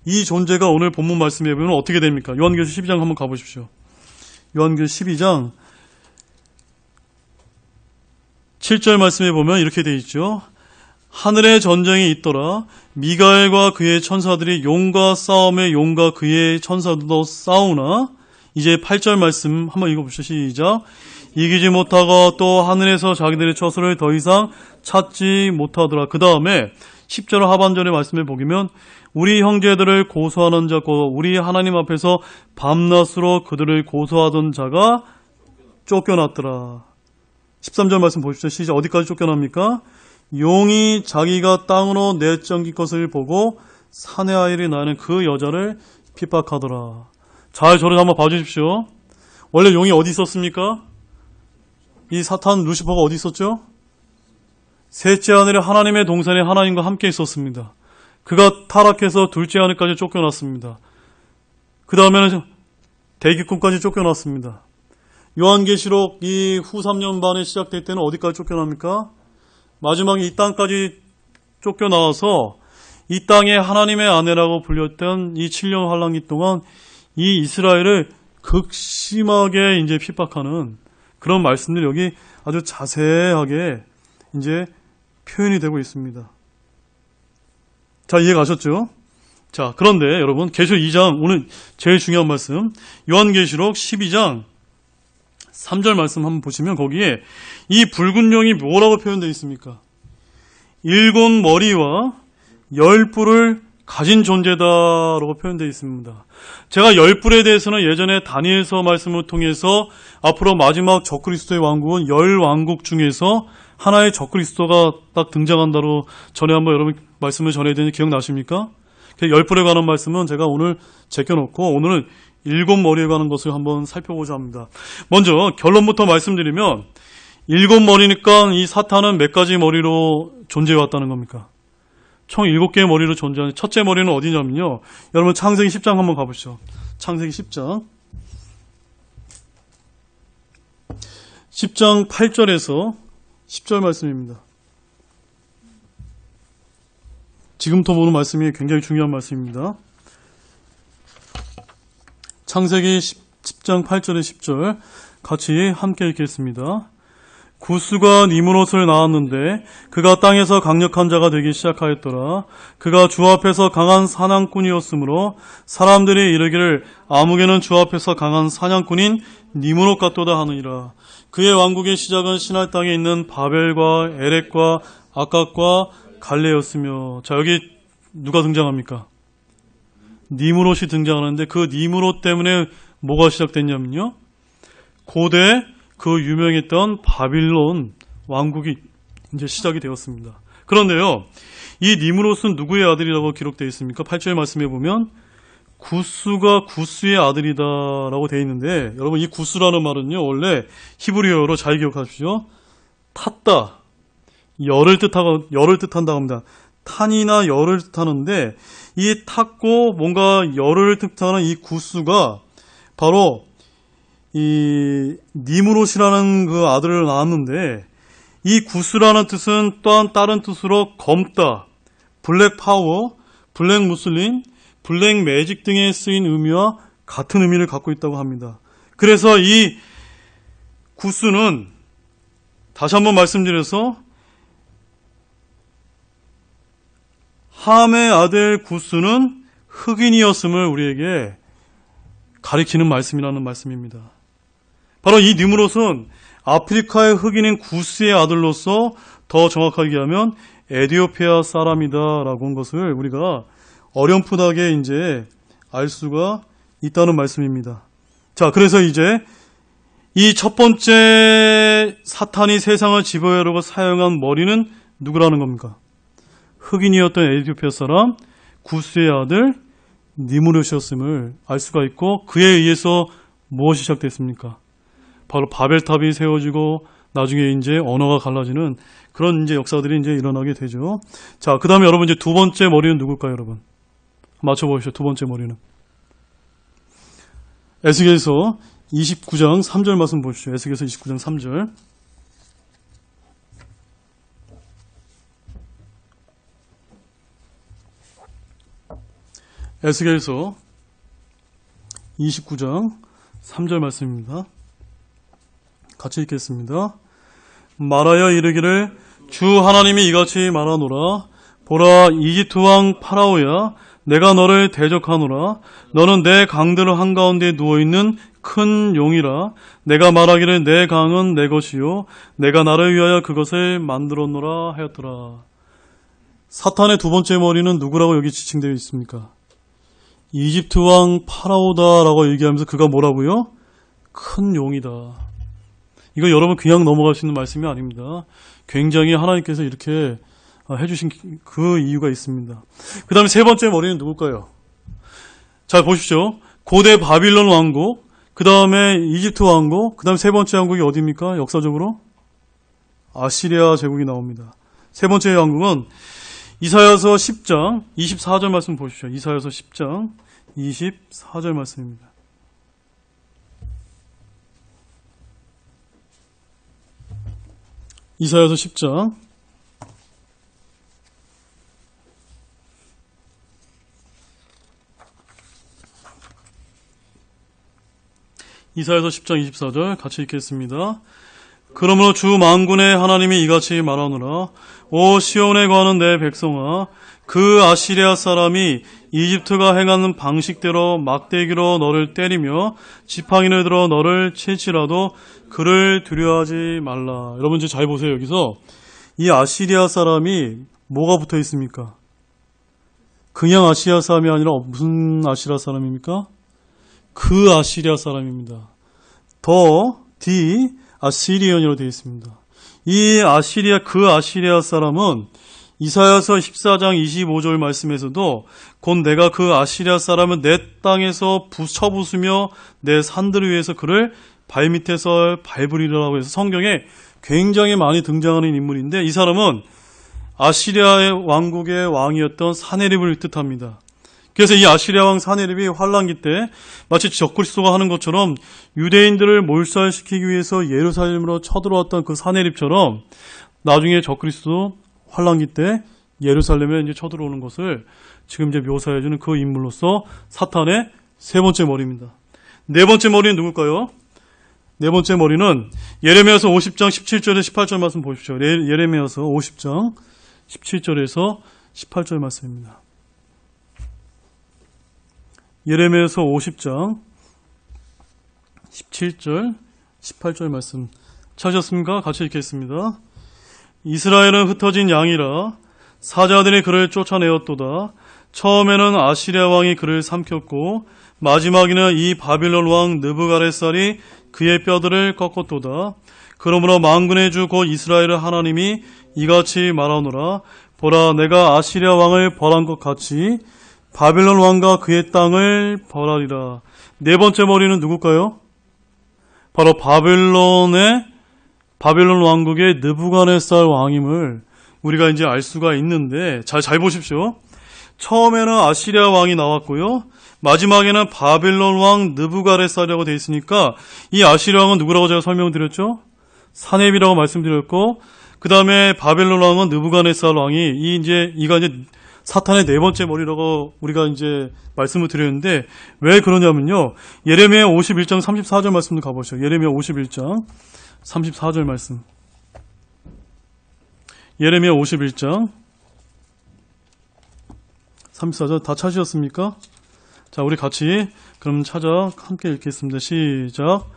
이 존재가 오늘 본문 말씀에 보면 어떻게 됩니까? 요한계시록 12장 한번 가보십시오. 요한계시록 12장 7절 말씀에 보면 이렇게 되어 있죠. 하늘에 전쟁이 있더라. 미가엘과 그의 천사들이 용과 싸움에 용과 그의 천사들도 싸우나. 이제 8절 말씀 한번 읽어보시죠. 시작. 이기지 못하고 또 하늘에서 자기들의 처소를 더 이상 찾지 못하더라. 그 다음에 10절 하반절의 말씀을 보면 우리 형제들을 고소하는 자고 우리 하나님 앞에서 밤낮으로 그들을 고소하던 자가 쫓겨났더라. 13절 말씀 보십시오. 시작. 어디까지 쫓겨납니까? 용이 자기가 땅으로 내쫓긴 것을 보고 사내 아이를 낳는 그 여자를 핍박하더라. 잘 저를 한번 봐주십시오. 원래 용이 어디 있었습니까? 이 사탄 루시퍼가 어디 있었죠? 셋째 하늘에 하나님의 동산에 하나님과 함께 있었습니다. 그가 타락해서 둘째 하늘까지 쫓겨났습니다. 그 다음에는 대기권까지 쫓겨났습니다. 요한계시록 이 후 3년 반에 시작될 때는 어디까지 쫓겨납니까? 마지막에 이 땅까지 쫓겨나와서 이 땅에 하나님의 아내라고 불렸던 이 7년 환란기 동안 이 이스라엘을 극심하게 이제 핍박하는 그런 말씀들 여기 아주 자세하게 이제 표현이 되고 있습니다. 자, 이해가셨죠? 자, 그런데 여러분 계시록 2장 오늘 제일 중요한 말씀 요한계시록 12장 3절 말씀 한번 보시면 거기에 이 붉은 용이 뭐라고 표현되어 있습니까? 7 머리와 10뿔을 가진 존재다라고 표현되어 있습니다. 제가 10뿔에 대해서는 예전에 다니엘서 말씀을 통해서 앞으로 마지막 적그리스도의 왕국은 10왕국 중에서 하나의 적그리스도가 딱 등장한다로 전에 한번 여러분 말씀을 전해드린 기억나십니까? 10뿔에 관한 말씀은 제가 오늘 제껴놓고 오늘은 7머리에 관한 것을 한번 살펴보자 합니다. 먼저 결론부터 말씀드리면 7머리니까 이 사탄은 몇 가지 머리로 존재해왔다는 겁니까? 총 7개의 머리로 존재하는 첫째 머리는 어디냐면요. 여러분 창세기 10장 한번 가보시죠. 창세기 10장 8절에서 10절 말씀입니다. 지금부터 보는 말씀이 굉장히 중요한 말씀입니다. 창세기 10장 8절에 10절 같이 함께 읽겠습니다. 구스가 니므롯을 낳았는데 그가 땅에서 강력한 자가 되기 시작하였더라. 그가 주 앞에서 강한 사냥꾼이었으므로 사람들이 이르기를 아무개는 주 앞에서 강한 사냥꾼인 니므롯 같도다 하느니라. 그의 왕국의 시작은 시날 땅에 있는 바벨과 에렉과 아깝과 갈레였으며. 자, 여기 누가 등장합니까? 니므롯이 등장하는데 그 니므롯 때문에 뭐가 시작됐냐면요. 고대 그 유명했던 바빌론 왕국이 이제 시작이 되었습니다. 그런데요, 이 니므롯은 누구의 아들이라고 기록되어 있습니까? 8절 말씀에 보면 구스가 구스의 아들이다라고 되어 있는데, 여러분 이 구스라는 말은요 원래 히브리어로 잘 기억하십시오. 탔다, 열을 뜻한다고 합니다. 탄이나 열을 뜻하는데 이 탔고 뭔가 열을 뜻하는 이 구스가 바로 이 니므롯이라는 그 아들을 낳았는데, 이 구스라는 뜻은 또한 다른 뜻으로 검다, 블랙 파워, 블랙 무슬림, 블랙 매직 등에 쓰인 의미와 같은 의미를 갖고 있다고 합니다. 그래서 이 구스는 다시 한번 말씀드려서 함의 아들 구스는 흑인이었음을 우리에게 가리키는 말씀이라는 말씀입니다. 바로 이 니므롯은 아프리카의 흑인인 구스의 아들로서 더 정확하게 하면 에티오피아 사람이다라고 한 것을 우리가 어렴풋하게 이제 알 수가 있다는 말씀입니다. 자, 그래서 이제 이 첫 번째 사탄이 세상을 지배하려고 사용한 머리는 누구라는 겁니까? 흑인이었던 에티오피아 사람 구스의 아들 니므롯이었음을 알 수가 있고, 그에 의해서 무엇이 시작됐습니까? 바로 바벨탑이 세워지고 나중에 이제 언어가 갈라지는 그런 이제 역사들이 이제 일어나게 되죠. 자, 그 다음에 여러분 이제 두 번째 머리는 누굴까요, 여러분? 맞춰보십시오. 두 번째 머리는 에스겔서 29장 3절 말씀 보십시오. 에스겔서 29장 3절. 에스겔서 29장 3절 말씀입니다. 같이 읽겠습니다. 말하여 이르기를 주 하나님이 이같이 말하노라. 보라, 이집트 왕 파라오야, 내가 너를 대적하노라. 너는 내 강들 한가운데 누워있는 큰 용이라. 내가 말하기를 내 강은 내 것이요 내가 나를 위하여 그것을 만들었노라 하였더라. 사탄의 두 번째 머리는 누구라고 여기 지칭되어 있습니까? 이집트 왕 파라오다라고 얘기하면서 그가 뭐라고요? 큰 용이다. 이거 여러분 그냥 넘어갈 수 있는 말씀이 아닙니다. 굉장히 하나님께서 이렇게 해주신 그 이유가 있습니다. 그 다음에 세 번째 머리는 누굴까요? 잘 보십시오. 고대 바빌론 왕국, 그 다음에 이집트 왕국, 그 다음에 세 번째 왕국이 어디입니까? 역사적으로? 아시리아 제국이 나옵니다. 세 번째 왕국은 이사야서 10장 24절 말씀 보십시오. 이사야서 10장 24절 말씀입니다. 이사야서 10장 24절 같이 읽겠습니다. 그러므로 주 만군의 하나님이 이같이 말하노라. 오 시온에 거하는 내 백성아, 그 아시리아 사람이 이집트가 행하는 방식대로 막대기로 너를 때리며 지팡이를 들어 너를 칠지라도 그를 두려워하지 말라. 여러분 이제 잘 보세요. 여기서 이 아시리아 사람이 뭐가 붙어 있습니까? 그냥 아시리아 사람이 아니라 무슨 아시리아 사람입니까? 그 아시리아 사람입니다. 디 아시리언이라고 되어 있습니다. 이 아시리아, 그 아시리아 사람은 이사야서 14장 25절 말씀에서도 곧 내가 그 아시리아 사람은 내 땅에서 쳐부수며 내 산들 위에서 그를 발밑에서 밟으리라고 해서 성경에 굉장히 많이 등장하는 인물인데, 이 사람은 아시리아의 왕국의 왕이었던 사네립을 뜻합니다. 그래서 이 아시리아 왕 사네립이 환란기 때 마치 적그리스도가 하는 것처럼 유대인들을 몰살시키기 위해서 예루살렘으로 쳐들어왔던 그 사네립처럼 나중에 적그리스도 환란기 때 예루살렘에 이제 쳐들어오는 것을 지금 이제 묘사해주는 그 인물로서 사탄의 세 번째 머리입니다. 네 번째 머리는 누굴까요? 네 번째 머리는 예레미야서 50장 17절에 18절 말씀 보십시오. 예레미야서 50장 17절에서 18절 말씀입니다. 예레미야서 50장 17절 18절 말씀 찾으셨습니까? 같이 읽겠습니다. 이스라엘은 흩어진 양이라 사자들이 그를 쫓아내었도다. 처음에는 아시리아 왕이 그를 삼켰고 마지막에는 이 바빌론 왕 느부갓네살이 그의 뼈들을 꺾었도다. 그러므로 만군의 주 곧 이스라엘의 하나님이 이같이 말하노라. 보라, 내가 아시리아 왕을 벌한 것 같이 바빌론 왕과 그의 땅을 벌하리라. 네 번째 머리는 누굴까요? 바로 바빌론 왕국의 느부갓네살 왕임을 우리가 이제 알 수가 있는데, 잘 보십시오. 처음에는 아시리아 왕이 나왔고요. 마지막에는 바빌론 왕 느부갓네살이라고 되어 있으니까 이 아시리아 왕은 누구라고 제가 설명드렸죠? 사네립이라고 말씀드렸고, 그 다음에 바빌론 왕은 느부갓네살 왕이 이가 이제 사탄의 네 번째 머리라고 우리가 이제 말씀을 드렸는데, 왜 그러냐면요. 예레미야 51장 34절 말씀도 가보시죠. 예레미야 51장 34절 말씀. 예레미야 51장 34절 다 찾으셨습니까? 자, 우리 같이 그럼 함께 읽겠습니다. 시작.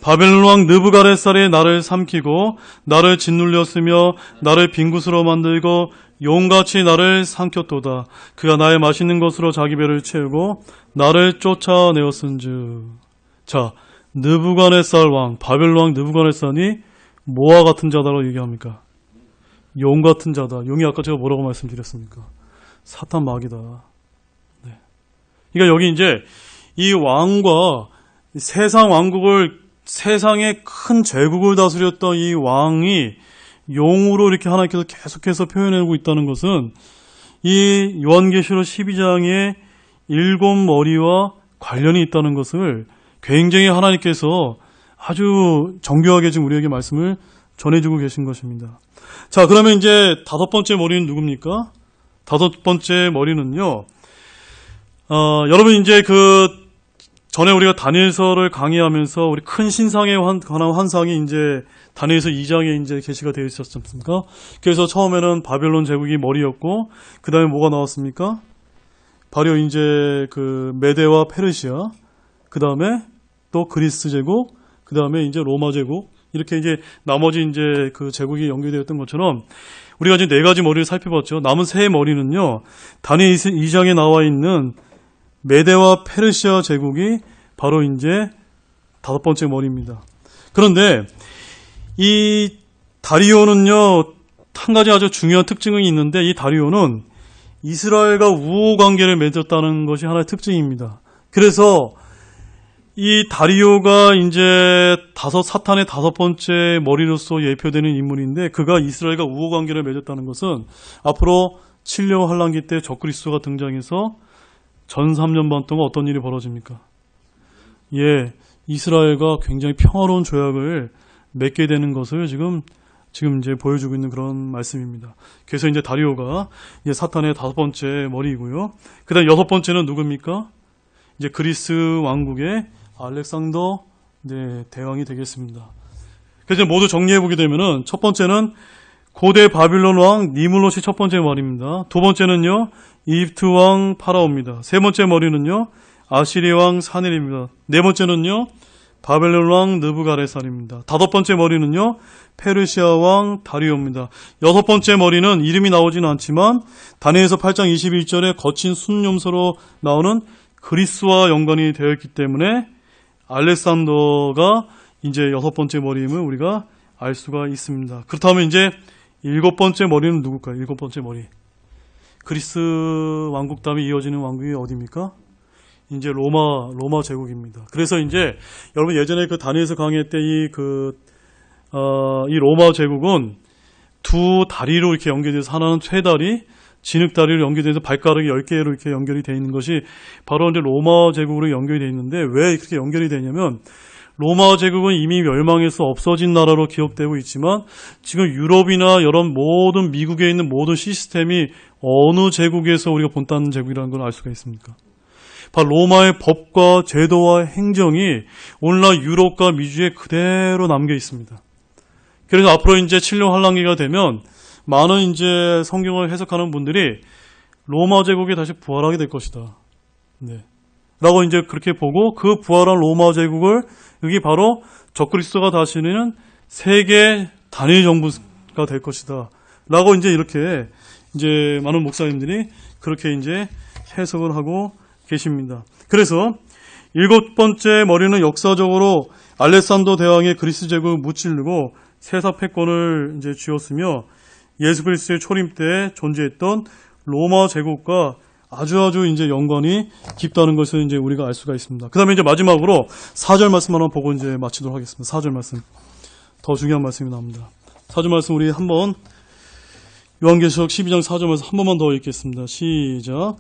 바벨론 왕 느부갓네살이 나를 삼키고 나를 짓눌렸으며 나를 빈굿으로 만들고 용같이 나를 삼켰도다. 그가 나의 맛있는 것으로 자기 배를 채우고 나를 쫓아내었은즉. 자, 느부갓네살 왕, 바벨론 왕 느부갓네살이 뭐와 같은 자다라고 얘기합니까? 용 같은 자다. 용이 아까 제가 뭐라고 말씀드렸습니까? 사탄 마귀다. 네. 그러니까 여기 이제 이 왕과 세상 왕국을, 세상의 큰 제국을 다스렸던 이 왕이 용으로 이렇게 하나님께서 계속해서 표현하고 있다는 것은 이 요한계시록 12장의 7머리와 관련이 있다는 것을 굉장히 하나님께서 아주 정교하게 지금 우리에게 말씀을 전해주고 계신 것입니다. 자, 그러면 이제 다섯 번째 머리는 누굽니까? 다섯 번째 머리는요, 여러분 이제 전에 우리가 다니엘서를 강의하면서 우리 큰 신상에 관한 환상이 이제 다니엘서 2장에 이제 게시가 되어 있었지 않습니까? 그래서 처음에는 바벨론 제국이 머리였고, 그 다음에 뭐가 나왔습니까? 바로 이제 메데와 페르시아, 그 다음에 또 그리스 제국, 그 다음에 이제 로마 제국, 이렇게 이제 나머지 이제 그 제국이 연결되었던 것처럼 우리가 이제 네 가지 머리를 살펴봤죠. 남은 세 머리는요, 다니엘 2장에 나와 있는 메데와 페르시아 제국이 바로 이제 다섯 번째 머리입니다. 그런데 이 다리오는요, 한 가지 아주 중요한 특징이 있는데, 이 다리오는 이스라엘과 우호 관계를 맺었다는 것이 하나의 특징입니다. 그래서 이 다리오가 이제 사탄의 다섯 번째 머리로서 예표되는 인물인데, 그가 이스라엘과 우호 관계를 맺었다는 것은 앞으로 7년 환란기 때 적그리스도가 등장해서 전 3년 반 동안 어떤 일이 벌어집니까? 이스라엘과 굉장히 평화로운 조약을 맺게 되는 것을 지금 이제 보여주고 있는 그런 말씀입니다. 그래서 이제 다리오가 이제 사탄의 다섯 번째 머리이고요. 그 다음 여섯 번째는 누굽니까? 이제 그리스 왕국의 알렉산더 대왕이 되겠습니다. 그래서 모두 정리해 보게 되면은 첫 번째는 고대 바빌론 왕 니물롯이 첫 번째 머리입니다. 두 번째는요, 이집트 왕 파라오입니다. 세 번째 머리는요, 아시리아 왕 사넬입니다. 네 번째는요, 바벨론 왕 느부갓네살입니다. 다섯 번째 머리는요, 페르시아 왕 다리오입니다. 여섯 번째 머리는 이름이 나오지는 않지만 다니엘서 8장 21절에 거친 순념서로 나오는 그리스와 연관이 되어 있기 때문에 알렉산더가 이제 여섯 번째 머리임을 우리가 알 수가 있습니다. 그렇다면 이제 일곱 번째 머리는 누굴까요? 일곱 번째 머리. 그리스 왕국 다음에 이어지는 왕국이 어디입니까? 이제 로마 제국입니다. 그래서 이제 여러분 예전에 다니엘서 강의 때 이 로마 제국은 두 다리로 이렇게 연결돼서 하나는 쇠다리, 진흙다리로 연결돼서 발가락이 10개로 이렇게 연결이 되어 있는 것이 바로 이제 로마 제국으로 연결이 되어 있는데, 왜 그렇게 연결이 되냐면 로마 제국은 이미 멸망해서 없어진 나라로 기억되고 있지만 지금 유럽이나 이런 모든 미국에 있는 모든 시스템이 어느 제국에서 우리가 본따는 제국이라는 걸 알 수가 있습니까? 바로 로마의 법과 제도와 행정이 오늘날 유럽과 미주에 그대로 남겨 있습니다. 그래서 앞으로 이제 7년 환란기가 되면 많은 이제 성경을 해석하는 분들이 로마 제국이 다시 부활하게 될 것이다. 라고 이제 그렇게 보고, 그 부활한 로마 제국을 여기 바로 적그리스도가 다스리는 세계 단일 정부가 될 것이다. 라고 이제 이렇게 이제 많은 목사님들이 그렇게 이제 해석을 하고 계십니다. 그래서 일곱 번째 머리는 역사적으로 알렉산더 대왕의 그리스 제국을 무찌르고 세사 패권을 이제 쥐었으며, 예수 그리스도의 초림 때 존재했던 로마 제국과 아주 이제 연관이 깊다는 것을 이제 우리가 알 수가 있습니다. 그 다음에 이제 마지막으로 4절 말씀 하나 보고 이제 마치도록 하겠습니다. 4절 말씀. 더 중요한 말씀이 나옵니다. 4절 말씀 우리 한번 요한계시록 12장 4절 말씀 한 번만 더 읽겠습니다. 시작.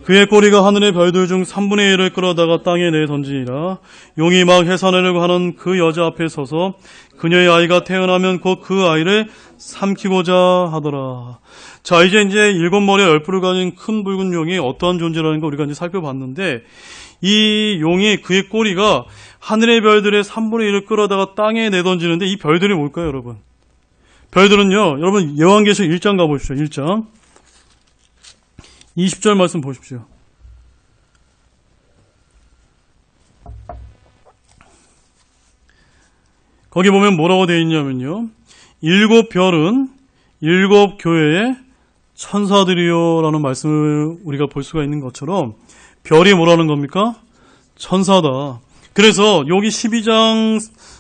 그의 꼬리가 하늘의 별들 중 3분의 1을 끌어다가 땅에 내던지니라. 용이 막 해산하려고 하는 그 여자 앞에 서서 그녀의 아이가 태어나면 곧 그 아이를 삼키고자 하더라. 자, 이제 일곱 머리와 열 뿔을 가진 큰 붉은 용이 어떠한 존재라는 걸 우리가 이제 살펴봤는데, 이 용이 그의 꼬리가 하늘의 별들의 3분의 1을 끌어다가 땅에 내던지는데, 이 별들이 뭘까요, 여러분? 별들은요, 여러분 요한계시록 1장 가보십시오. 1장 20절 말씀 보십시오. 거기 보면 뭐라고 되어 있냐면요, 일곱 별은 일곱 교회의 천사들이요 라는 말씀을 우리가 볼 수가 있는 것처럼, 별이 뭐라는 겁니까? 천사다. 그래서 여기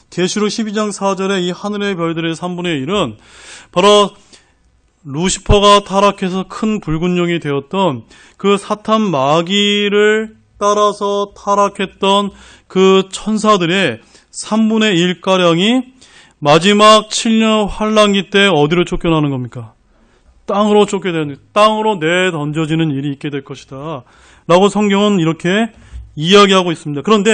계시록 12장 4절에 이 하늘의 별들의 3분의 1은 바로 루시퍼가 타락해서 큰 붉은 용이 되었던 그 사탄 마귀를 따라서 타락했던 그 천사들의 3분의 1가량이 마지막 7년 환란기 때 어디로 쫓겨나는 겁니까? 땅으로 땅으로 내던져지는 일이 있게 될 것이다 라고 성경은 이렇게 이야기하고 있습니다. 그런데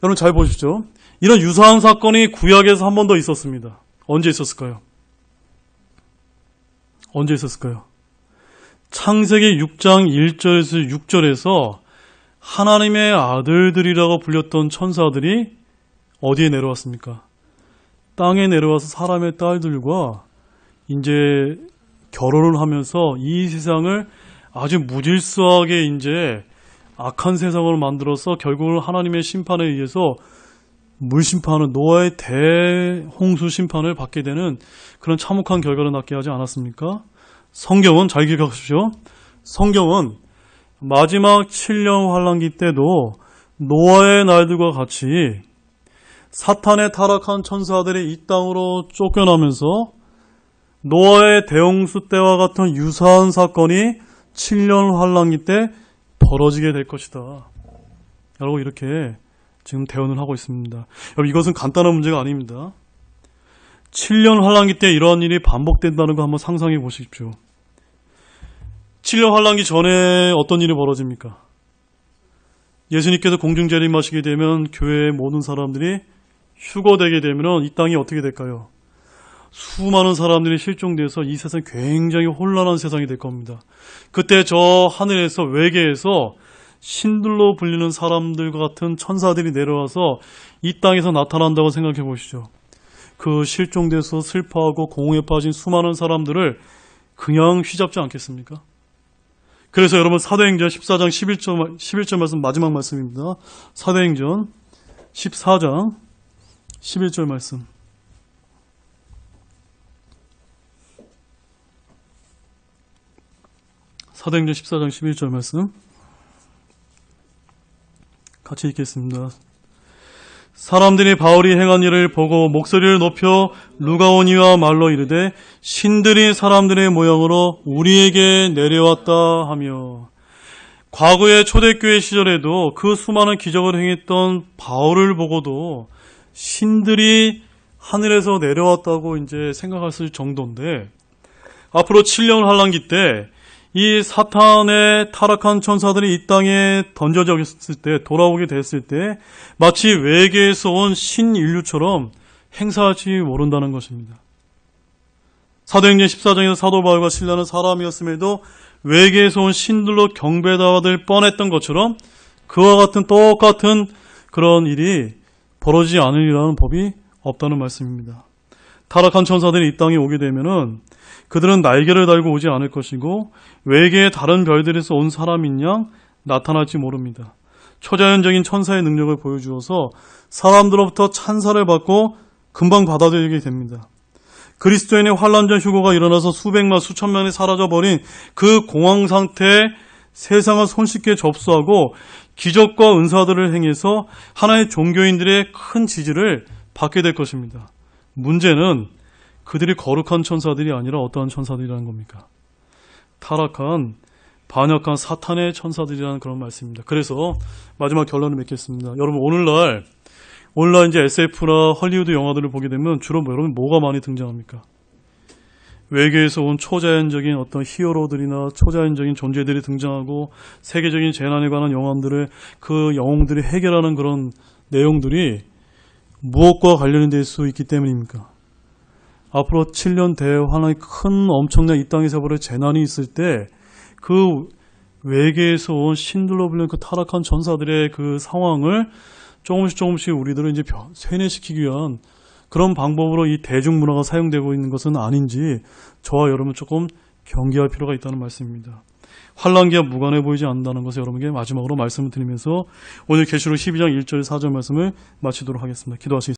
여러분 잘 보십시오. 이런 유사한 사건이 구약에서 한 번 더 있었습니다. 언제 있었을까요? 창세기 6장 1절에서 6절에서 하나님의 아들들이라고 불렸던 천사들이 어디에 내려왔습니까? 땅에 내려와서 사람의 딸들과 이제 결혼을 하면서 이 세상을 아주 무질서하게 이제 악한 세상으로 만들어서 결국은 하나님의 심판에 의해서 물심판은 노아의 대홍수 심판을 받게 되는 그런 참혹한 결과를 낳게 하지 않았습니까? 성경은 잘 기억하십시오. 성경은 마지막 7년 환란기 때도 노아의 날들과 같이 사탄의 타락한 천사들이 이 땅으로 쫓겨나면서 노아의 대홍수 때와 같은 유사한 사건이 7년 환란기 때 벌어지게 될 것이다. 라고 이렇게 지금 대언을 하고 있습니다. 여러분, 이것은 간단한 문제가 아닙니다. 7년 환란기 때 이러한 일이 반복된다는 거 한번 상상해 보십시오. 7년 환란기 전에 어떤 일이 벌어집니까? 예수님께서 공중재림하시게 되면 교회의 모든 사람들이 휴거되게 되면 이 땅이 어떻게 될까요? 수많은 사람들이 실종돼서 이 세상이 굉장히 혼란한 세상이 될 겁니다. 그때 저 하늘에서 외계에서 신들로 불리는 사람들과 같은 천사들이 내려와서 이 땅에서 나타난다고 생각해 보시죠. 그 실종돼서 슬퍼하고 공허에 빠진 수많은 사람들을 그냥 휘잡지 않겠습니까? 그래서 여러분 사도행전 14장 11절 말씀 마지막 말씀입니다. 사도행전 14장 11절 말씀. 사도행전 14장 11절 말씀 같이 읽겠습니다. 사람들이 바울이 행한 일을 보고 목소리를 높여 루가오니와 말로 이르되 신들이 사람들의 모양으로 우리에게 내려왔다 하며, 과거의 초대교회 시절에도 그 수많은 기적을 행했던 바울을 보고도 신들이 하늘에서 내려왔다고 이제 생각했을 정도인데, 앞으로 7년 환란기 때 이 사탄의 타락한 천사들이 이 땅에 던져졌을 때, 돌아오게 됐을 때 마치 외계에서 온 신인류처럼 행사할지 모른다는 것입니다. 사도행전 14장에서 사도 바울과 실라는 사람이었음에도 외계에서 온 신들로 경배받을 뻔했던 것처럼 그와 같은 똑같은 그런 일이 벌어지지 않으리라는 법이 없다는 말씀입니다. 타락한 천사들이 이 땅에 오게 되면은 그들은 날개를 달고 오지 않을 것이고 외계의 다른 별들에서 온 사람인 양 나타날지 모릅니다. 초자연적인 천사의 능력을 보여주어서 사람들로부터 찬사를 받고 금방 받아들이게 됩니다. 그리스도인의 환란전 휴거가 일어나서 수백만 수천만이 사라져버린 그 공황 상태에 세상을 손쉽게 접수하고 기적과 은사들을 행해서 하나의 종교인들의 큰 지지를 받게 될 것입니다. 문제는 그들이 거룩한 천사들이 아니라 어떠한 천사들이라는 겁니까? 타락한 반역한 사탄의 천사들이라는 그런 말씀입니다. 그래서 마지막 결론을 맺겠습니다. 여러분, 오늘날 이제 SF나 헐리우드 영화들을 보게 되면 주로 여러분 뭐가 많이 등장합니까? 외계에서 온 초자연적인 어떤 히어로들이나 초자연적인 존재들이 등장하고 세계적인 재난에 관한 영화들을 그 영웅들이 해결하는 그런 내용들이 무엇과 관련이 될 수 있기 때문입니까? 앞으로 7년 대환란이 큰 엄청난 이 땅에서 벌어질 재난이 있을 때 그 외계에서 온 신들로 불리는 그 타락한 전사들의 그 상황을 조금씩 우리들은 이제 세뇌시키기 위한 그런 방법으로 이 대중문화가 사용되고 있는 것은 아닌지 저와 여러분 조금 경계할 필요가 있다는 말씀입니다. 환란기와 무관해 보이지 않는다는 것을 여러분에게 마지막으로 말씀을 드리면서 오늘 계시록 12장 1절 4절 말씀을 마치도록 하겠습니다. 기도하시겠습니다.